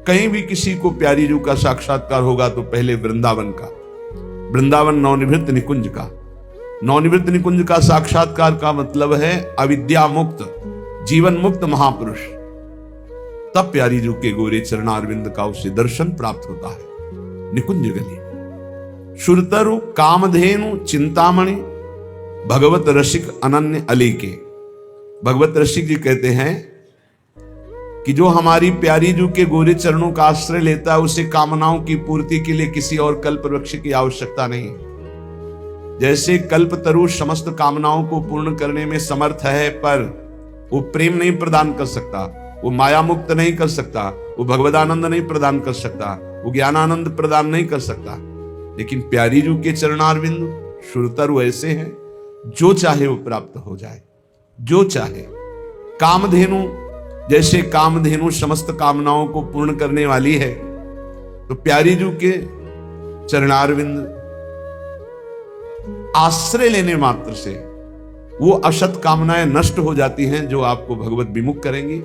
कहीं भी किसी को प्यारी जू का साक्षात्कार होगा तो पहले वृंदावन का, वृंदावन नवनिवृत्त निकुंज का, नवनिवृत्त निकुंज का साक्षात्कार का मतलब है अविद्या मुक्त, जीवन मुक्त महापुरुष। तब प्यारी जू के गोरे चरणारविंद का उसे दर्शन प्राप्त होता है। निकुंज गली शुरतरु कामधेनु चिंतामणि भगवत रसिक अनन्य अली के। भगवत रसिक जी कहते हैं कि जो हमारी प्यारी जू के गोरे चरणों का आश्रय लेता है उसे कामनाओं की पूर्ति के लिए किसी और कल्प वृक्ष की आवश्यकता नहीं। जैसे कल्प तरु समस्त कामनाओं को पूर्ण करने में समर्थ है, पर वो प्रेम नहीं प्रदान कर सकता, वो माया मुक्त नहीं कर सकता, वो भगवदानंद नहीं प्रदान कर सकता, वो ज्ञानानंद प्रदान नहीं कर सकता। लेकिन प्यारी जू के चरणारविंद शुरतरु ऐसे हैं, जो चाहे वो प्राप्त हो जाए, जो चाहे। कामधेनु, जैसे कामधेनु समस्त कामनाओं को पूर्ण करने वाली है, तो प्यारी जू के चरणारविंद आश्रय लेने मात्र से वो असत कामनाएं नष्ट हो जाती हैं जो आपको भगवत विमुख करेंगी,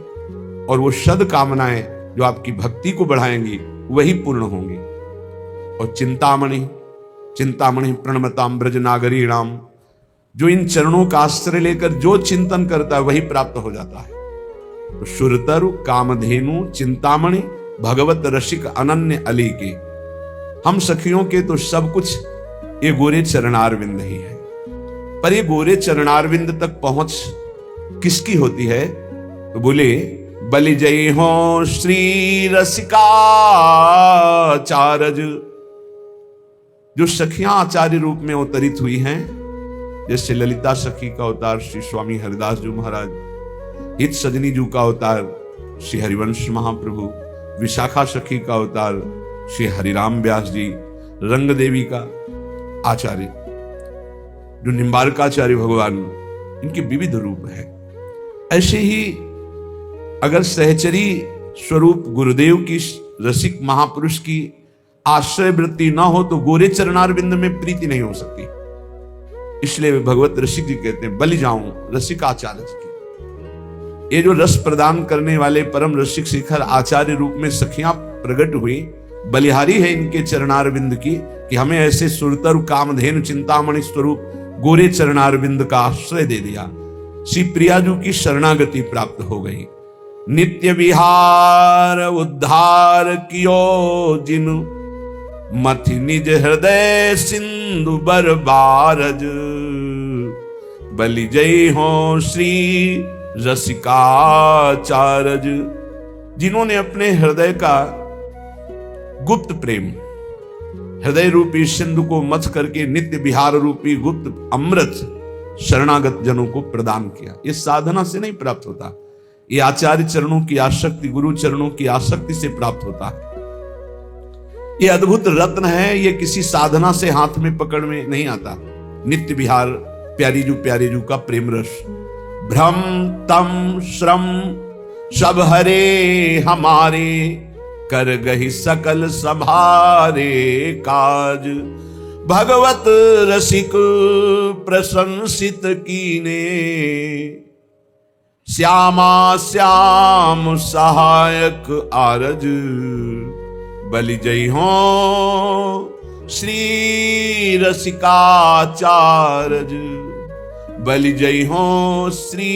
और वो सद कामनाएं जो आपकी भक्ति को बढ़ाएंगी वही पूर्ण होंगी। और चिंतामणि, चिंतामणि प्रणमताम ब्रज नागरीणाम, जो इन चरणों का आश्रय लेकर जो चिंतन करता है वही प्राप्त हो जाता है। तो शुरतरु कामधेनु चिंतामणि भगवत रसिक अनन्य अली के, हम सखियों के तो सब कुछ ये गोरे चरणारविंद ही है। पर ये गोरे चरणारविंद तक पहुंच किसकी होती है? तो बोले बलि जय हो श्री रसिका चारज। जो सखियां आचार्य रूप में अवतरित हुई हैं, जैसे ललिता सखी का अवतार श्री स्वामी हरिदास जी महाराज, हित सजनी जू का अवतार श्री हरिवंश महाप्रभु, विशाखा सखी का अवतार श्री हरिराम व्यास जी, रंग देवी का आचार्य जो निम्बारकाचार्य भगवान, इनके विविध रूप है। ऐसे ही अगर सहचरी स्वरूप गुरुदेव की रसिक महापुरुष की आश्रय वृत्ति न हो तो गोरे चरणारविंद में प्रीति नहीं हो सकती। इसलिए भगवत रसिक जी कहते हैं बलि जाऊं रसिकाचार्य की। ये जो रस प्रदान करने वाले परम रसिक शिखर आचार्य रूप में सखियां प्रकट हुई, बलिहारी है इनके चरणारविंद की कि हमें ऐसे सुरतर कामधेनु चिंतामणि स्वरूप गोरे चरणारविंद का आश्रय दे दिया। श्री प्रियाजू की शरणागति प्राप्त हो गई। नित्य विहार उद्धार कियो जिनु मथि निज हृदय सिंधु बर बारज। बलि जय हो श्री रसिकाचारज। जिन्होंने अपने हृदय का गुप्त प्रेम, हृदय रूपी सिंधु को मथ करके नित्य विहार रूपी गुप्त अमृत शरणागत जनों को प्रदान किया। ये साधना से नहीं प्राप्त होता, ये आचार्य चरणों की आसक्ति, गुरु चरणों की आसक्ति से प्राप्त होता है। ये अद्भुत रत्न है, ये किसी साधना से हाथ में पकड़ में नहीं आता। नित्य विहार प्यारी जू का प्रेम रस। भ्रम तम श्रम सब हरे हमारे, कर गही सकल संभारे काज। भगवत रसिक प्रशंसित कीने, श्यामा श्याम सहायक आरज। बलि जय हो श्री रसिकाचारज। बलि जय हो श्री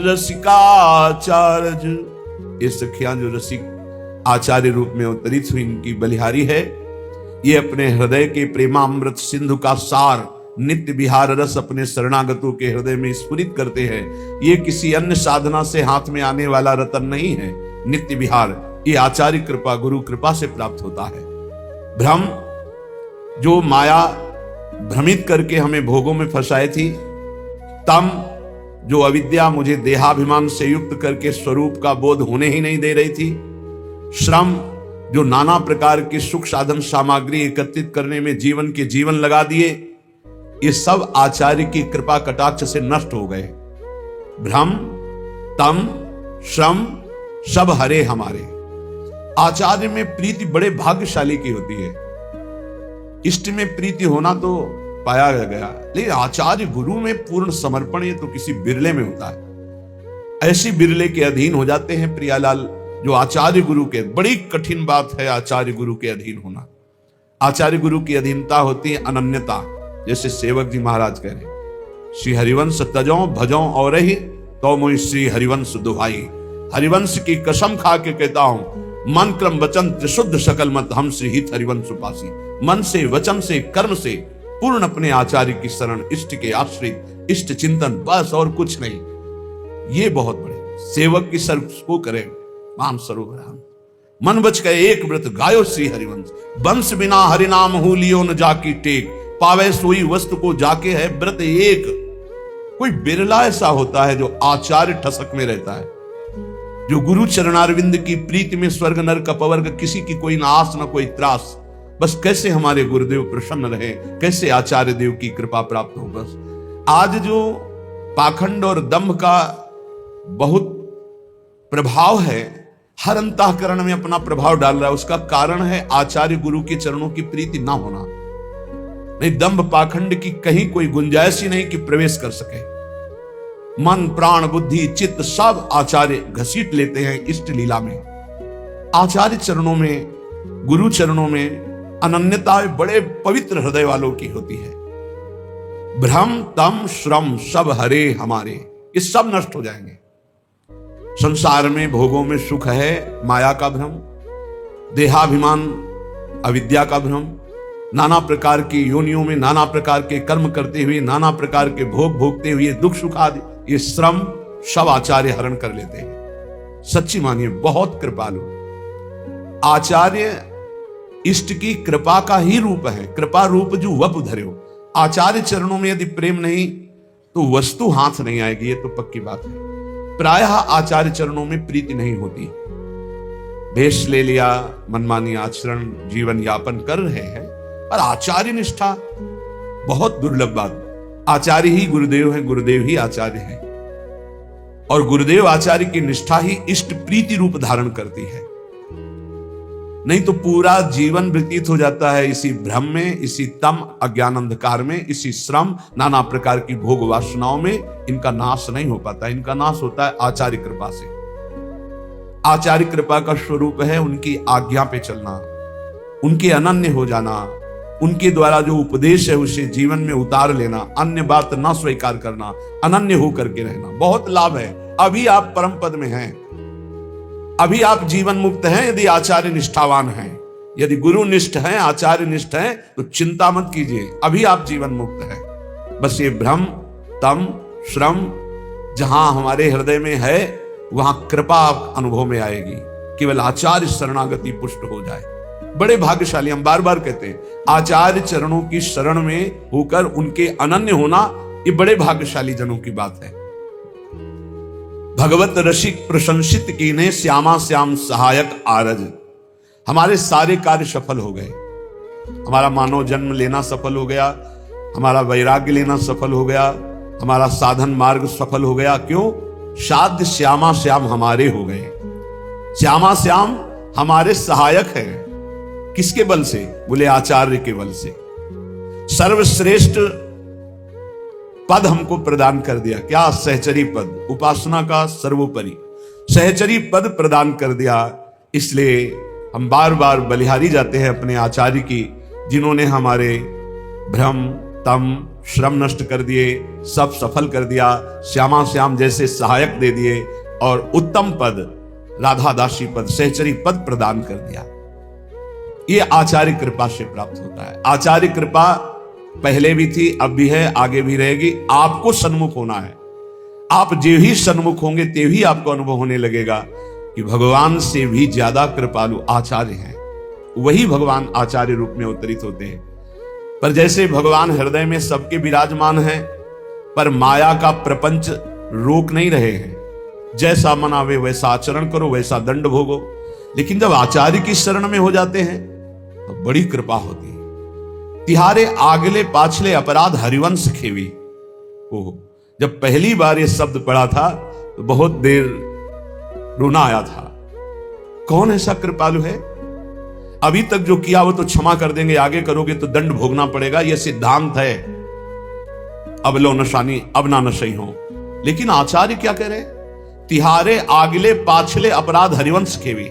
रसिकाचारज। ये सखियां जो रसिक आचार्य रूप में अवतरित हुई, इनकी बलिहारी है। ये अपने हृदय के प्रेमामृत सिंधु का सार नित्य विहार रस अपने शरणागतों के हृदय में स्फुरित करते हैं। ये किसी अन्य साधना से हाथ में आने वाला रतन नहीं है। नित्य विहार ये आचार्य कृपा, गुरु कृपा से प्राप्त होता है। भ्रम, जो माया भ्रमित करके हमें भोगों में फंसाई थी। तम, जो अविद्या मुझे देहाभिमान से युक्त करके स्वरूप का बोध होने ही नहीं दे रही थी। श्रम, जो नाना प्रकार के सुख साधन सामग्री एकत्रित करने में जीवन लगा दिए, ये सब आचार्य की कृपा कटाक्ष से नष्ट हो गए। भ्रम, तम, श्रम सब हरे हमारे। आचार्य में प्रीति बड़े भाग्यशाली की होती है। इष्ट में प्रीति होना तो पाया गया, लेकिन आचार्य गुरु में पूर्ण समर्पण ये तो किसी बिरले में होता है। ऐसी बिरले के अधीन हो जाते हैं प्रियालाल जो आचार्य गुरु के, बड़ी कठिन बात है आचार्य गुरु के अधीन होना। आचार्य गुरु की अधीनता होती है अनन्यता। जैसे सेवक जी महाराज कह रहे, श्री हरिवंश तजो भजो और ही तो मोहि श्री हरिवंश दुहाई। हरिवंश की कसम खा के कहता हूं, मन क्रम वचन त्रिशुद्ध सकल मत हम श्री हित हरिवंश उपासी। मन से, वचन से, कर्म से पूर्ण अपने आचार्य की शरण, इष्ट के आश्रित, इष्ट चिंतन, बस और कुछ नहीं। ये बहुत बड़े सेवक की सर्व को करें मान सरोवर हम। मन बच गए एक व्रत गायो श्री हरिवंश। वंश बिना हरिनाम हो लियो न जाकी टेक। पावे सोई वस्तु को जाके है व्रत एक। कोई बिरला ऐसा होता है जो आचार्य ठसक में रहता है, जो गुरु चरणारविंद की प्रीति में स्वर्ग नरक अपवर्ग किसी की कोई ना आस न कोई त्रास। बस कैसे हमारे गुरुदेव प्रसन्न रहे, कैसे आचार्य देव की कृपा प्राप्त हो। बस आज जो पाखंड और दंभ का बहुत प्रभाव है, हर अंतःकरण में अपना प्रभाव डाल रहा है, उसका कारण है आचार्य गुरु के चरणों की प्रीति ना होना। नहीं, दंभ पाखंड की कहीं कोई गुंजाइश ही नहीं कि प्रवेश कर सके। मन प्राण बुद्धि चित्त सब आचार्य घसीट लेते हैं इष्ट लीला में। आचार्य चरणों में, गुरु चरणों में अनन्यता बड़े पवित्र हृदय वालों की होती है। भ्रम तम श्रम सब हरे हमारे, ये सब नष्ट हो जाएंगे। संसार में भोगों में सुख है माया का भ्रम, देहाभिमान अविद्या का भ्रम, नाना प्रकार की योनियों में नाना प्रकार के कर्म करते हुए, नाना प्रकार के भोग भोगते हुए दुख सुख आदि, ये श्रम सब आचार्य हरण कर लेते हैं। सच्ची मानिए, बहुत कृपालु आचार्य इष्ट की कृपा का ही रूप है। कृपा रूप जो वप धर्यो। आचार्य चरणों में यदि प्रेम नहीं तो वस्तु हाथ नहीं आएगी, ये तो पक्की बात है। प्रायः आचार्य चरणों में प्रीति नहीं होती। भेष ले लिया, मनमानी आचरण, जीवन यापन कर रहे हैं, पर आचार्य निष्ठा बहुत दुर्लभ बात। आचार्य ही गुरुदेव है, गुरुदेव ही आचार्य है, और गुरुदेव आचार्य की निष्ठा ही इष्ट प्रीति रूप धारण करती है। नहीं तो पूरा जीवन व्यतीत हो जाता है इसी भ्रम में, इसी तम अज्ञान अंधकार में, इसी श्रम नाना प्रकार की भोग वासनाओं में। इनका नाश नहीं हो पाता। इनका नाश होता है आचार्य कृपा से। आचार्य कृपा का स्वरूप है उनकी आज्ञा पे चलना, उनके अनन्य हो जाना, उनके द्वारा जो उपदेश है उसे जीवन में उतार लेना, अन्य बात ना स्वीकार करना, अनन्य होकर के रहना। बहुत लाभ है। अभी आप परम पद में हैं, अभी आप जीवन मुक्त हैं यदि आचार्य निष्ठावान हैं। यदि गुरु निष्ठ हैं, आचार्य निष्ठ हैं, तो चिंता मत कीजिए, अभी आप जीवन मुक्त हैं। बस ये भ्रम तम श्रम जहां हमारे हृदय में है, वहां कृपा अनुभव में आएगी। केवल आचार्य शरणागति पुष्ट हो जाए, बड़े भाग्यशाली। हम बार बार कहते हैं, आचार्य चरणों की शरण में होकर उनके अनन्य होना, ये बड़े भाग्यशाली जनों की बात है। भगवत रसिक प्रशंसित कीने श्यामा श्याम सहायक आरज। हमारे सारे कार्य सफल हो गए। हमारा मानव जन्म लेना सफल हो गया, हमारा वैराग्य लेना सफल हो गया, हमारा साधन मार्ग सफल हो गया। क्यों? साध्य श्यामा श्याम हमारे हो गए। श्यामा श्याम हमारे सहायक है। किसके बल से? बोले आचार्य के बल से। सर्वश्रेष्ठ पद हमको प्रदान कर दिया। क्या? सहचरी पद, उपासना का सर्वोपरि सहचरी पद प्रदान कर दिया। इसलिए हम बार बार बलिहारी जाते हैं अपने आचार्य की, जिन्होंने हमारे भ्रम तम श्रम नष्ट कर दिए, सब सफल कर दिया, श्यामा श्याम जैसे सहायक दे दिए, और उत्तम पद राधा दासी पद, सहचरी पद प्रदान कर दिया। ये आचार्य कृपा से प्राप्त होता है। आचार्य कृपा पहले भी थी, अब भी है, आगे भी रहेगी। आपको सन्मुख होना है। आप जो ही सन्मुख होंगे ते ही आपको अनुभव होने लगेगा कि भगवान से भी ज्यादा कृपालु आचार्य हैं। वही भगवान आचार्य रूप में अवतरित होते हैं। पर जैसे भगवान हृदय में सबके विराजमान हैं, पर माया का प्रपंच रोक नहीं रहे हैं। जैसा मनावे वैसा आचरण करो, वैसा दंड भोगो। लेकिन जब आचार्य की शरण में हो जाते हैं तो बड़ी कृपा होती है। तिहारे आगले पाछले अपराध हरिवंश खेवी। ओह, जब पहली बार ये शब्द पढ़ा था तो बहुत देर रोना आया था। कौन ऐसा कृपालु है? अभी तक जो किया वो तो क्षमा कर देंगे, आगे करोगे तो दंड भोगना पड़ेगा, यह सिद्धांत है। अब लो नशानी अब ना नशई हो। लेकिन आचार्य क्या कह रहे? तिहारे आगले पाछले अपराध हरिवंश के भी,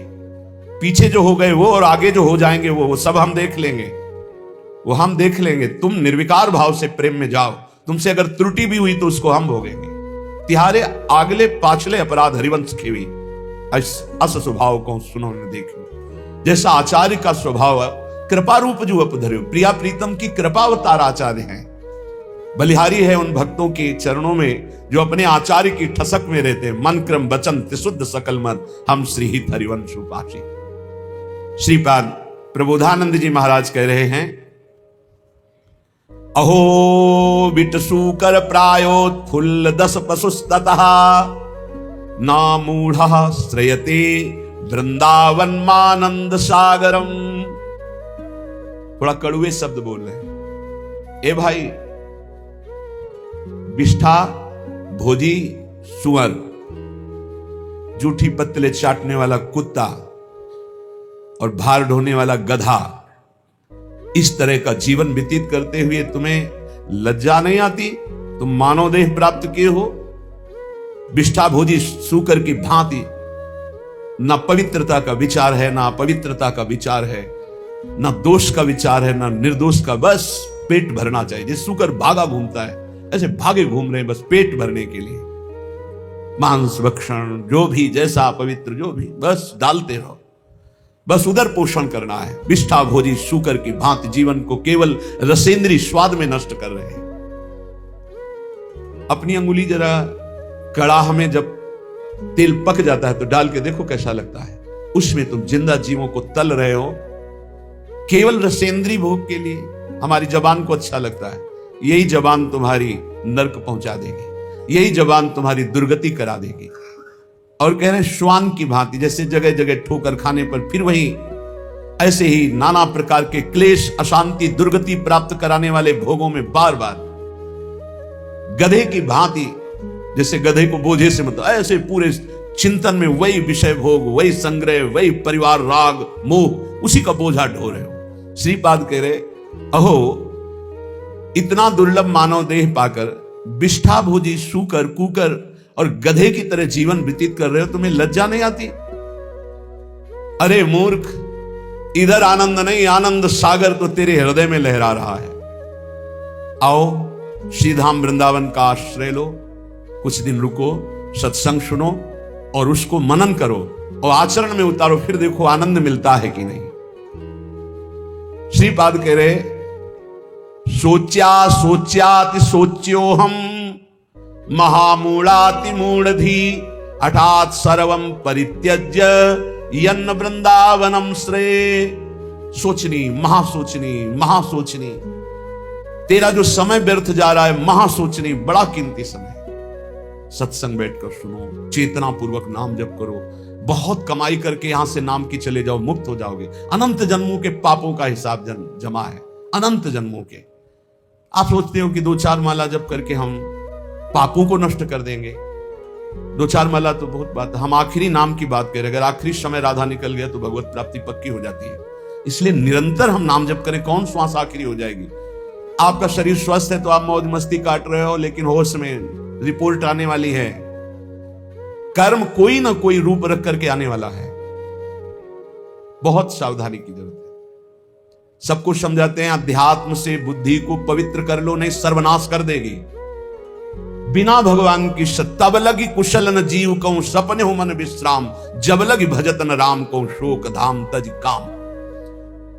पीछे जो हो गए वो और आगे जो हो जाएंगे वो सब हम देख लेंगे, वो हम देख लेंगे। तुम निर्विकार भाव से प्रेम में जाओ, तुमसे अगर त्रुटि भी हुई तो उसको हम भोगेंगे। तिहारे आगले पाछले अपराध हरिवंश के भी, अस स्वभाव को सुनो न देखो। जैसा आचार्य का स्वभाव है, कृपा रूप जो अपधर्यो, प्रिया प्रीतम की कृपा अवतार आचार्य हैं। बलिहारी है उन भक्तों के चरणों में जो अपने आचार्य की ठसक में रहते हैं। मन क्रम वचन त्रिशुद्ध सकल मन, हम श्री हित हरिवंश उपासी। श्रीपाद प्रबोधानंद जी महाराज कह रहे हैं, अहो बिटसूकर प्रायोत्फुल्ल दस पशुस्ततः ना मूढ़ श्रयते वृंदावन मानंद सागरम। थोड़ा कड़ुए शब्द बोल रहे हैं। ए भाई, बिष्ठा भोजी सुअर, जूठी पत्तले चाटने वाला कुत्ता और भार ढोने वाला गधा, इस तरह का जीवन व्यतीत करते हुए तुम्हें लज्जा नहीं आती? तुम मानव देह प्राप्त किए हो, बिष्ठा भोजी सूकर की भांति। ना पवित्रता का विचार है, ना अपवित्रता का विचार है, ना दोष का विचार है, ना निर्दोष का। बस पेट भरना चाहिए। जिस सूकर भागा घूमता है, ऐसे भागे घूम रहे हैं बस पेट भरने के लिए। मांस भक्षण, जो भी जैसा पवित्र जो भी, बस डालते रहो, बस उधर पोषण करना है। विष्ठा भोजी सूकर की भांति जीवन को केवल रसेंद्री स्वाद में नष्ट कर रहे हैं। अपनी अंगुली जरा कड़ाह में जब तेल पक जाता है तो डाल के देखो कैसा लगता है। उसमें तुम जिंदा जीवों को तल रहे हो केवल रसेंद्री भोग के लिए। हमारी जबान को अच्छा लगता है, यही जबान तुम्हारी नरक पहुंचा देगी, यही जबान तुम्हारी दुर्गति करा देगी। और कह रहे हैं श्वान की भांति, जैसे जगह जगह ठोकर खाने पर फिर वही, ऐसे ही नाना प्रकार के क्लेश, अशांति, दुर्गति प्राप्त कराने वाले भोगों में बार बार गधे की भांति, जैसे गधे को बोझे से मतलब ऐसे पूरे चिंतन में वही विषय भोग, वही संग्रह, वही परिवार राग मोह, उसी का बोझा ढो रहे हो। श्रीपाद कह रहे, अहो इतना दुर्लभ मानव देह पाकर बिष्ठा भोजी सूकर कुकर और गधे की तरह जीवन व्यतीत कर रहे हो, तुम्हें लज्जा नहीं आती? अरे मूर्ख, इधर आनंद नहीं, आनंद सागर तो तेरे हृदय में लहरा रहा है। आओ श्रीधाम वृंदावन का आश्रय लो, कुछ दिन रुको, सत्संग सुनो और उसको मनन करो और आचरण में उतारो, फिर देखो आनंद मिलता है कि नहीं। श्रीपाद कह रहे, सोच्या सोच्याति सोच्यो हम महामूढ़ाति मूढ़धी हठात सर्वम परित्यज्य यन्न वृंदावनम श्रेय। सोचनी, महासोचनी, महासोचनी, तेरा जो समय व्यर्थ जा रहा है, महासोचनी, बड़ा कीमती समय। सत्संग बैठकर सुनो, चेतना पूर्वक नाम जप करो, बहुत कमाई करके यहां से नाम की चले जाओ, मुक्त हो जाओगे। अनंत जन्मों के पापों का हिसाब जमा है, अनंत जन्मों के। आप सोचते हो कि 2-4 माला जप करके हम पापों को नष्ट कर देंगे। 2-4 माला तो बहुत बात, हम आखिरी नाम की बात करें। अगर आखिरी समय राधा निकल गया तो भगवत प्राप्ति पक्की हो जाती है। इसलिए निरंतर हम नाम जप करें। कौन श्वास आखिरी हो जाएगी? आपका शरीर स्वस्थ है तो आप मौज मस्ती काट रहे हो, लेकिन होश में रिपोर्ट आने वाली है। कर्म कोई ना कोई रूप रख करके आने वाला है। बहुत सावधानी की जरूरत है। सबको समझाते हैं अध्यात्म से बुद्धि को पवित्र कर लो, नहीं सर्वनाश कर देगी। बिना भगवान की तब लगी कुशल न जीव कहूं सपने हो मन विश्राम, जब लगी भजत न राम कहूं शोक धाम तज काम।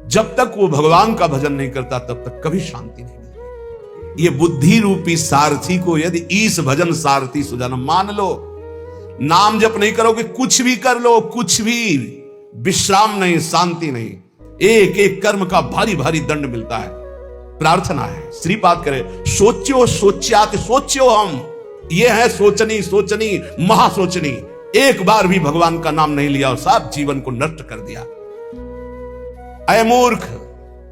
जब तक वो भगवान का भजन नहीं करता तब तक कभी शांति नहीं मिलती। ये बुद्धि रूपी सारथी को यदि ईस भजन सारथी सुजाना मान लो, नाम जप नहीं करोगे, कुछ भी कर लो, कुछ भी, विश्राम नहीं, शांति नहीं, एक एक कर्म का भारी भारी दंड मिलता है। प्रार्थना है, श्रीपाद करे, सोच्यो सोच्यात सोच्यो हम, ये है सोचनी, सोचनी, महासोचनी। एक बार भी भगवान का नाम नहीं लिया और सब जीवन को नष्ट कर दिया। अय मूर्ख,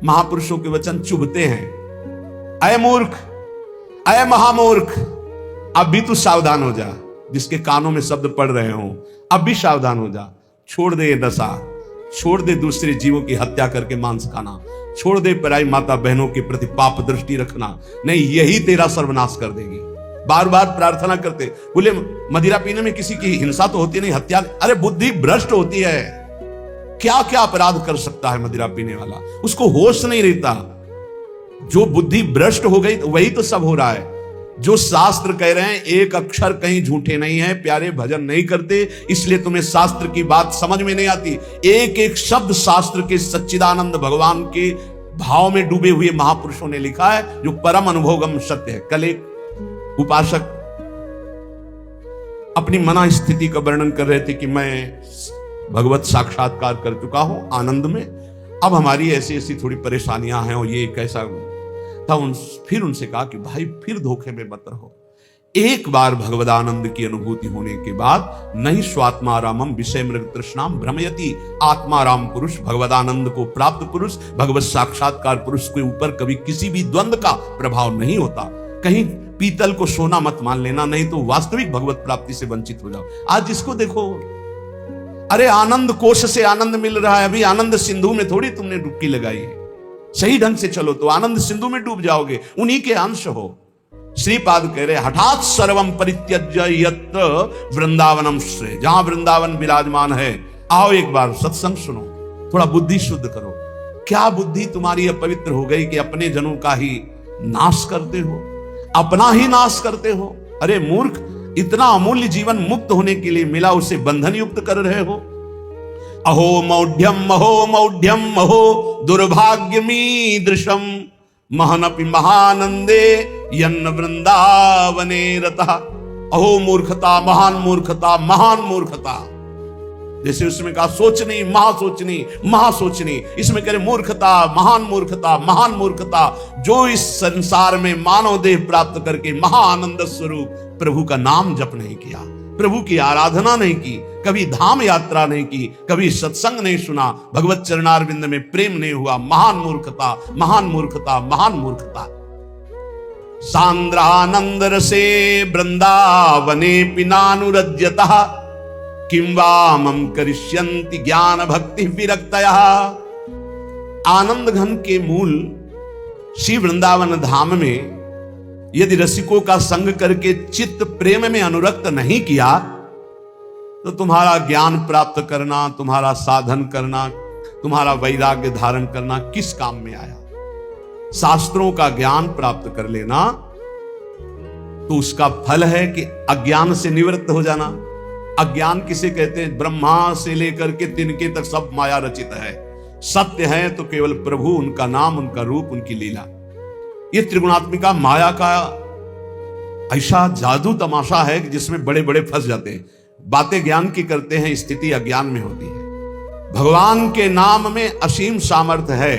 महापुरुषों के वचन चुभते हैं। अय मूर्ख, अय महामूर्ख, अब भी तू सावधान हो जा। जिसके कानों में शब्द पड़ रहे हो, अब भी सावधान हो जा। छोड़ दे ये दशा, छोड़ दे दूसरे जीवों की हत्या करके मांस खाना, छोड़ दे पराई माता बहनों के प्रति पाप दृष्टि रखना। नहीं, यही तेरा सर्वनाश कर देगी। बार बार प्रार्थना करते। बोले मदिरा पीने में किसी की हिंसा तो होती नहीं, हत्या, अरे बुद्धि भ्रष्ट होती है। क्या क्या अपराध कर सकता है मदिरा पीने वाला, उसको होश नहीं रहता। जो बुद्धि भ्रष्ट हो गई वही तो सब हो रहा है। जो शास्त्र कह रहे हैं एक अक्षर कहीं झूठे नहीं है। प्यारे भजन नहीं करते इसलिए तुम्हें शास्त्र की बात समझ में नहीं आती। एक एक शब्द शास्त्र के सच्चिदानंद भगवान के भाव में डूबे हुए महापुरुषों ने लिखा है, जो परम अनुभवगम सत्य है। कल एक उपासक अपनी मना स्थिति का वर्णन कर रहे थे कि मैं भगवत साक्षात्कार कर चुका हूं आनंद में, अब हमारी ऐसी ऐसी थोड़ी परेशानियां हैं और ये कैसा था। फिर उनसे कहा कि भाई फिर धोखे में मत रहो। एक बार भगवदानंद की अनुभूति होने के बाद नहीं स्वात्मारामम विषय मृग तृष्णाम भ्रमयति, आत्माराम पुरुष भगवदानंद को प्राप्त पुरुष भगवत साक्षात्कार पुरुष के ऊपर कभी किसी भी द्वंद्व का प्रभाव नहीं होता। कहीं पीतल को सोना मत मान लेना, नहीं तो वास्तविक भगवत प्राप्ति से वंचित हो जाओ। आज जिसको देखो, अरे आनंद कोश से आनंद मिल रहा है, अभी आनंद सिंधु में थोड़ी तुमने डुबकी लगाई है। सही ढंग से चलो तो आनंद सिंधु में डूब जाओगे, उन्हीं के अंश हो। श्रीपाद कह रहे हठात सर्वम परित्यज्य यत्र वृंदावनम श्रेय, जहां वृंदावन विराजमान है आओ एक बार सत्संग सुनो, थोड़ा बुद्धि शुद्ध करो। क्या बुद्धि तुम्हारी अपवित्र हो गई कि अपने जनों का ही नाश करते हो, अपना ही नाश करते हो। अरे मूर्ख, इतना अमूल्य जीवन मुक्त होने के लिए मिला, उसे बंधन युक्त कर रहे हो। अहो मौढ़्यम अहो दुर्भाग्यमीदृशम महनपि महानंदे यन्न वृंदावने रतः। अहो मूर्खता, महान मूर्खता, महान मूर्खता। जैसे उसमें कहा सोचनी महासोचनी महासोचनी, इसमें कह रहे मूर्खता, महान मूर्खता, महान मूर्खता, जो इस संसार में मानव देह प्राप्त करके महाआनंद स्वरूप प्रभु का नाम जप नहीं किया, प्रभु की आराधना नहीं की, कभी धाम यात्रा नहीं की, कभी सत्संग नहीं सुना, भगवत चरणारविंद में प्रेम नहीं हुआ। महान मूर्खता, महान मूर्खता, महान मूर्खता। सांद्रानंद रसे वृंदावने पिनानुरज्यतः किं वा मम करिष्यन्ति ज्ञान भक्ति विरक्तयः। आनंद घन के मूल श्री वृंदावन धाम में यदि रसिकों का संग करके चित्त प्रेम में अनुरक्त नहीं किया तो तुम्हारा ज्ञान प्राप्त करना, तुम्हारा साधन करना, तुम्हारा वैराग्य धारण करना किस काम में आया। शास्त्रों का ज्ञान प्राप्त कर लेना तो उसका फल है कि अज्ञान से निवृत्त हो जाना। अज्ञान किसे कहते हैं? ब्रह्मा से लेकर के तिनके तक सब माया रचित है। सत्य है तो केवल प्रभु, उनका नाम, उनका रूप, उनकी लीला। ये त्रिगुणात्मिका माया का ऐसा जादू तमाशा है कि जिसमें बड़े बड़े फंस जाते हैं। बातें ज्ञान की करते हैं, स्थिति अज्ञान में होती है। भगवान के नाम में असीम सामर्थ्य है।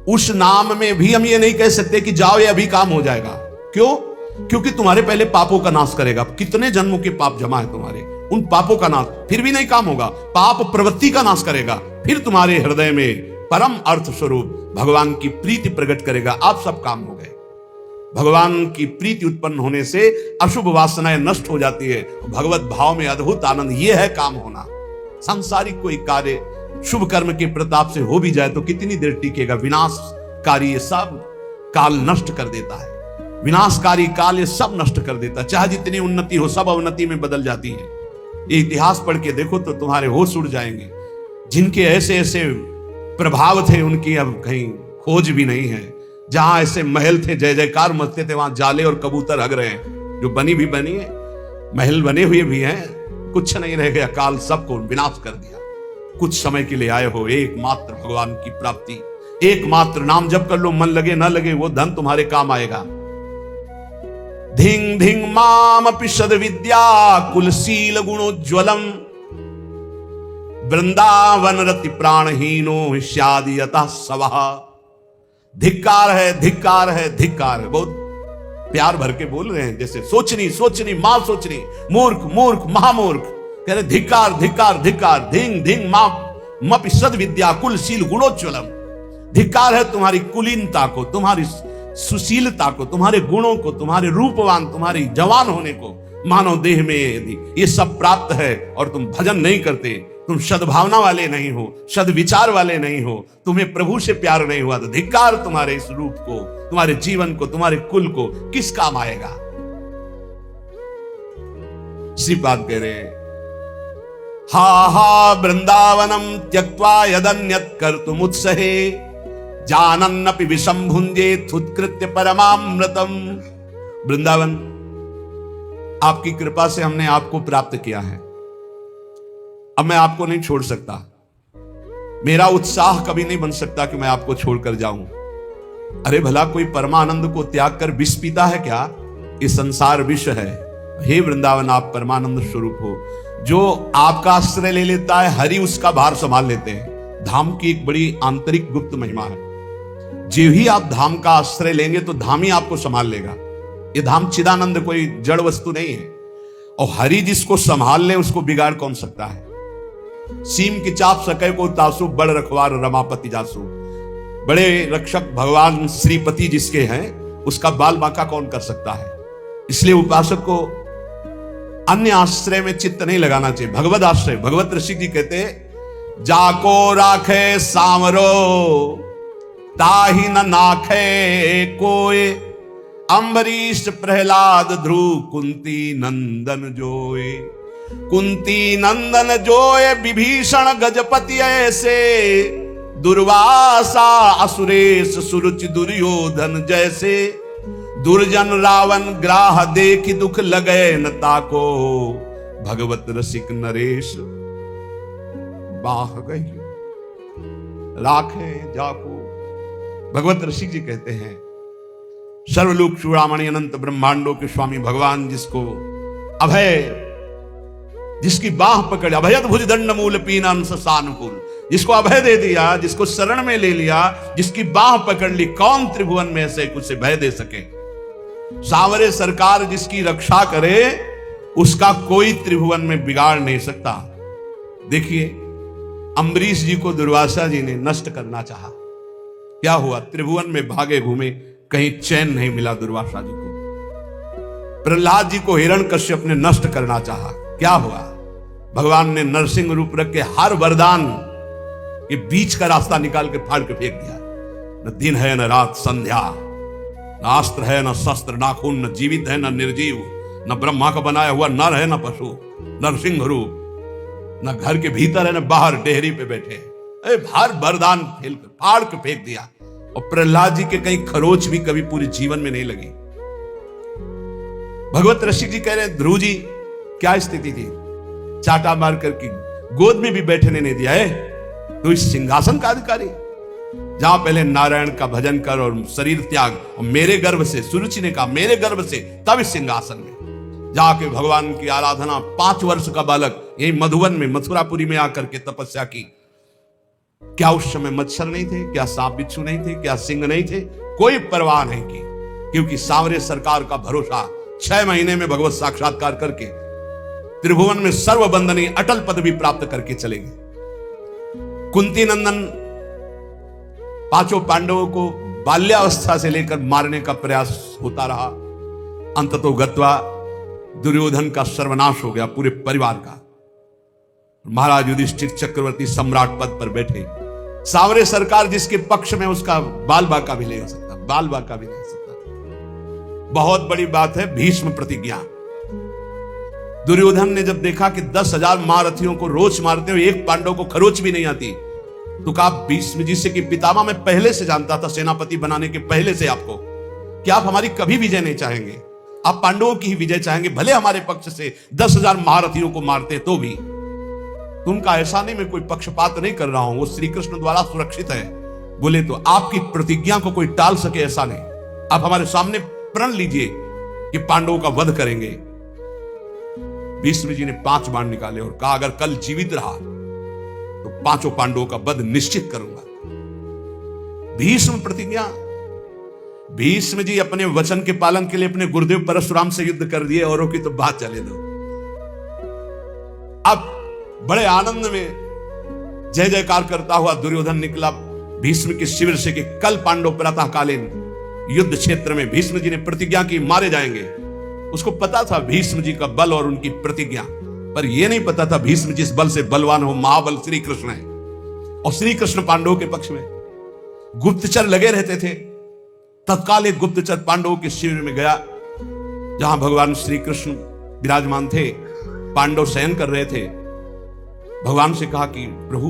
उस नाम में भी हम ये नहीं कह सकते कि जाओ ये अभी काम हो जाएगा। क्यों? क्योंकि तुम्हारे पहले पापों का नाश करेगा। कितने जन्मों के पाप जमा है तुम्हारे, उन पापों का नाश, फिर भी नहीं काम होगा। पाप प्रवृत्ति का नाश करेगा, फिर तुम्हारे हृदय में परम अर्थ स्वरूप भगवान की प्रीति प्रकट करेगा। आप सब काम हो गए। भगवान की प्रीति उत्पन्न होने से अशुभ वासनाएं नष्ट हो जाती है। भगवत भाव में अद्भुत आनंद, यह है काम होना। सांसारिक कोई कार्य शुभ कर्म के प्रताप से हो भी जाए तो कितनी देर टिकेगा? विनाशकारी ये सब काल नष्ट कर देता है। विनाशकारी काल ये सब नष्ट कर देता है। चाहे जितनी उन्नति हो, सब अवनति में बदल जाती है। ये इतिहास पढ़ के देखो तो तुम्हारे होश उड़ जाएंगे। जिनके ऐसे ऐसे प्रभाव थे उनकी अब कहीं खोज भी नहीं है। जहां ऐसे महल थे, जय जयकार मचते थे, वहां जाले और कबूतर हग रहे हैं। जो बनी भी बनी है, महल बने हुए भी हैं, कुछ नहीं रह गया। काल सबको विनाश कर दिया। कुछ समय के लिए आए हो, एकमात्र भगवान की प्राप्ति, एकमात्र नाम जप कर लो। मन लगे ना लगे वो धन तुम्हारे काम आएगा। धिंग धिंग माम पिशद विद्या कुलशील गुणोज्वलम वृंदावन रति प्राणहीनो स्यादियतः सवः। धिक्कार है, धिक्कार है, धिक्कार है। बहुत प्यार भर के बोल रहे हैं, जैसे सोचनी सोचनी मां सोचनी, मूर्ख मूर्ख महामूर्ख। कह रहे धिक्कार धिक्कार धिक्कार। धिंग धिंग माम मपि सद विद्या कुलशील गुणोज्वलम। धिक्कार है तुम्हारी कुलीनता को, तुम्हारी सुशीलता को, तुम्हारे गुणों को, तुम्हारे रूपवान, तुम्हारी जवान होने को। मानव देह में यदि ये सब प्राप्त है और तुम भजन नहीं करते, तुम सद्भावना वाले नहीं हो, सद विचार वाले नहीं हो, तुम्हें प्रभु से प्यार नहीं हुआ, तो धिक्कार तुम्हारे इस रूप को, तुम्हारे जीवन को, तुम्हारे कुल को किस काम आएगा? श्रीपाद कह रहे, हा हा वृंदावनम त्यक्त्वा यदन्यत् कर्तुम उत्सहे जानन्नपि विषम भुंजेत उत्कृत्य परमामृतम। वृंदावन, आपकी कृपा से हमने आपको प्राप्त किया है, अब मैं आपको नहीं छोड़ सकता। मेरा उत्साह कभी नहीं बन सकता कि मैं आपको छोड़कर जाऊं। अरे भला कोई परमानंद को त्याग कर विष पीता है क्या? ये संसार विष है। हे वृंदावन, आप परमानंद स्वरूप हो। जो आपका आश्रय ले लेता है, हरि उसका भार संभाल लेते हैं। धाम की एक बड़ी आंतरिक गुप्त महिमा है। जो ही आप धाम का आश्रय लेंगे तो धाम ही आपको संभाल लेगा। ये धाम चिदानंद कोई जड़ वस्तु नहीं है, और हरि जिसको संभाल ले उसको बिगाड़ कौन सकता है? सीम की चाप सके को तासु, बड़ रखवार रमापति जासु। बड़े रक्षक भगवान श्रीपति जिसके हैं, उसका बाल बांका कौन कर सकता है? इसलिए उपासक को अन्य आश्रय में चित्त नहीं लगाना चाहिए, भगवत आश्रय। भगवत ऋषि जी कहते, जाको राखे सामरो ताहि न नाखे कोय, अम्बरीश प्रहलाद ध्रुव कुंती नंदन जोए। कुंती नंदन जोए विभीषण गजपति ऐसे, दुर्वासा असुरेश सुरुचि दुर्योधन जैसे। दुर्जन रावण ग्राह देखि दुख लगे न ताको, भगवत रसिक नरेश बाह गई राखे जाको। भगवत ऋषि जी कहते हैं, सर्वलोक चूड़ामणि अनंत ब्रह्मांडों के स्वामी भगवान जिसको अभय, जिसकी बाह पकड़, अभयत भुज दंड मूल पीनन सानुकूल, जिसको अभय दे दिया, जिसको शरण में ले लिया, जिसकी बाह पकड़ ली, कौन त्रिभुवन में से कुछ से भय दे सके? सांवरे सरकार जिसकी रक्षा करे, उसका कोई त्रिभुवन में बिगाड़ नहीं सकता। देखिए, अम्बरीश जी को दुर्वासा जी ने नष्ट करना चाहा, क्या हुआ? त्रिभुवन में भागे घूमे, कहीं चैन नहीं मिला दुर्वासा जी को। प्रहलाद जी को हिरण्यकश्यप ने नष्ट करना चाहा, क्या हुआ? भगवान ने नरसिंह रूप रख के हर वरदान के बीच का रास्ता निकाल के फाड़ के फेंक दिया। न दिन है न रात संध्या, न अस्त्र है न शस्त्र, नाखून न जीवित है न निर्जीव, न ब्रह्मा का बनाया हुआ नर है न पशु, नरसिंह रूप। न घर के भीतर है न बाहर, डेहरी पे बैठे। हर वरदान फाड़ के फेंक दिया। और प्रहलाद जी के कहीं खरोच भी कभी पूरे जीवन में नहीं लगी। भगवत ऋषि जी कह रहे हैं, ध्रुव जी क्या स्थिति थी? चाटा मार करके गोद में भी बैठने नहीं दिया है। तो इस सिंहासन का अधिकारी, जहां पहले नारायण का भजन कर और शरीर त्याग, और मेरे गर्भ से, सुरुचि ने कहा मेरे गर्भ से, तब इस सिंहासन में जाके भगवान की आराधना। 5 वर्ष का बालक यही मधुवन में, मथुरापुरी में आकर के तपस्या की। क्या उस समय मच्छर नहीं थे? क्या सांप बिच्छू नहीं थे? क्या सिंह नहीं थे? कोई परवाह नहीं की, क्योंकि सांवरे सरकार का भरोसा 6 महीने में भगवत साक्षात्कार करके त्रिभुवन में सर्वबंधनीय अटल पदवी प्राप्त करके चलेंगे। कुंती नंदन 5 पांडवों को बाल्यावस्था से लेकर मारने का प्रयास होता रहा। अंततो गत्वा दुर्योधन का सर्वनाश हो गया, पूरे परिवार का। महाराज युधिष्ठिर चक्रवर्ती सम्राट पद पर बैठे। सांवरे सरकार जिसके पक्ष में, उसका बाल बांका भी नहीं हो सकता, बाल बांका भी नहीं हो सकता। बहुत बड़ी बात है भीष्म प्रतिज्ञा। दुर्योधन ने जब देखा कि 10,000 महारथियों को रोज मारते हुए एक पांडव को खरोच भी नहीं आती, तो कहा भीष्म जी से कि पितामह मैं पहले से जानता था, सेनापति बनाने के पहले से आपको, कि आप हमारी कभी विजय नहीं चाहेंगे, आप पांडवों की ही विजय चाहेंगे। भले हमारे पक्ष से 10,000 महारथियों को मारते तो भी। तुमका ऐसा नहीं, मैं कोई पक्षपात नहीं कर रहा हूं, वो श्री कृष्ण द्वारा सुरक्षित है। बोले तो आपकी प्रतिज्ञा को कोई टाल सके ऐसा नहीं। आप हमारे सामने प्रण लीजिए कि पांडवों का वध करेंगे। भीष्म जी ने 5 बाण निकाले और कहा अगर कल जीवित रहा तो 5 पांडवों का वध निश्चित करूंगा। भीष्म प्रतिज्ञा। भीष्म जी अपने वचन के पालन के लिए अपने गुरुदेव परशुराम से युद्ध कर दिए, औरों की तो बात चले दो। अब बड़े आनंद में जय जयकार करता हुआ दुर्योधन निकला भीष्म के शिविर से कि कल पांडव प्रातःकालीन युद्ध क्षेत्र में, भीष्म जी ने प्रतिज्ञा की मारे जाएंगे। उसको पता था भीष्म जी का बल और उनकी प्रतिज्ञा, पर यह नहीं पता था भीष्म जिस बल से बलवान हो महाबल श्री कृष्ण है, और श्री कृष्ण पांडवों के पक्ष में। गुप्तचर लगे रहते थे, तत्काल एक गुप्तचर पांडवों के शिविर में गया, जहां भगवान श्री कृष्ण विराजमान थे, पांडव शयन कर रहे थे। भगवान से कहा कि प्रभु,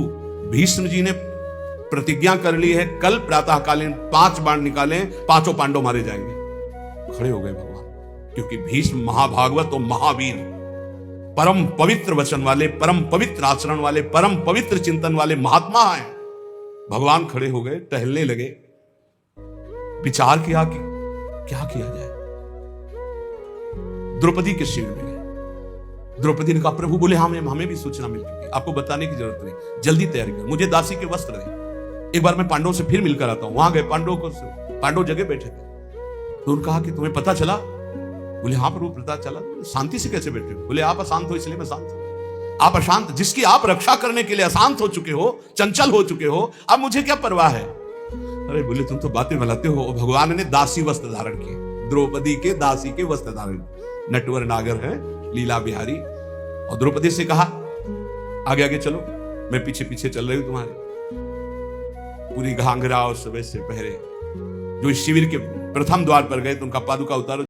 भीष्म जी ने प्रतिज्ञा कर ली है, कल प्रातःकालीन 5 बाण निकालें, 5 पांडव मारे जाएंगे। खड़े हो गए भगवान, क्योंकि भीष्म महाभागवत और महावीर, परम पवित्र वचन वाले, परम पवित्र आचरण वाले, परम पवित्र चिंतन वाले महात्मा हैं। भगवान खड़े हो गए, टहलने लगे, विचार किया कि क्या किया जाए। द्रौपदी के शिविर में गए। द्रौपदी ने कहा, प्रभु बोले हमें भी सूचना मिल चुकी है, आपको बताने की जरूरत नहीं, जल्दी तैयारी कर, मुझे दासी के वस्त्र दे, एक बार मैं पांडवों से फिर मिलकर आता हूं। वहां गए, पांडव जगह बैठे थे। तो उन्होंने कहा कि तुम्हें पता चला? बोले हाँ प्रभु पता चला। शांति से कैसे बैठे हो? बोले आप अशांत हो इसलिए मैं शांत हूं। आप अशांत, जिसकी आप रक्षा करने के लिए अशांत हो चुके हो, चंचल हो चुके हो, अब मुझे क्या परवाह है? अरे बोले तुम तो बातें बनाते हो। भगवान ने दासी वस्त्र धारण किए, द्रौपदी के दासी के वस्त्र धारण, नटवर नागर है, लीला बिहारी। और द्रौपदी से कहा आगे आगे चलो, मैं पीछे पीछे चल रही हूं तुम्हारे। पूरी घाघरा और सब से पहरे जो इस शिविर के प्रथम द्वार पर गए तो उनका पादुका उतारो।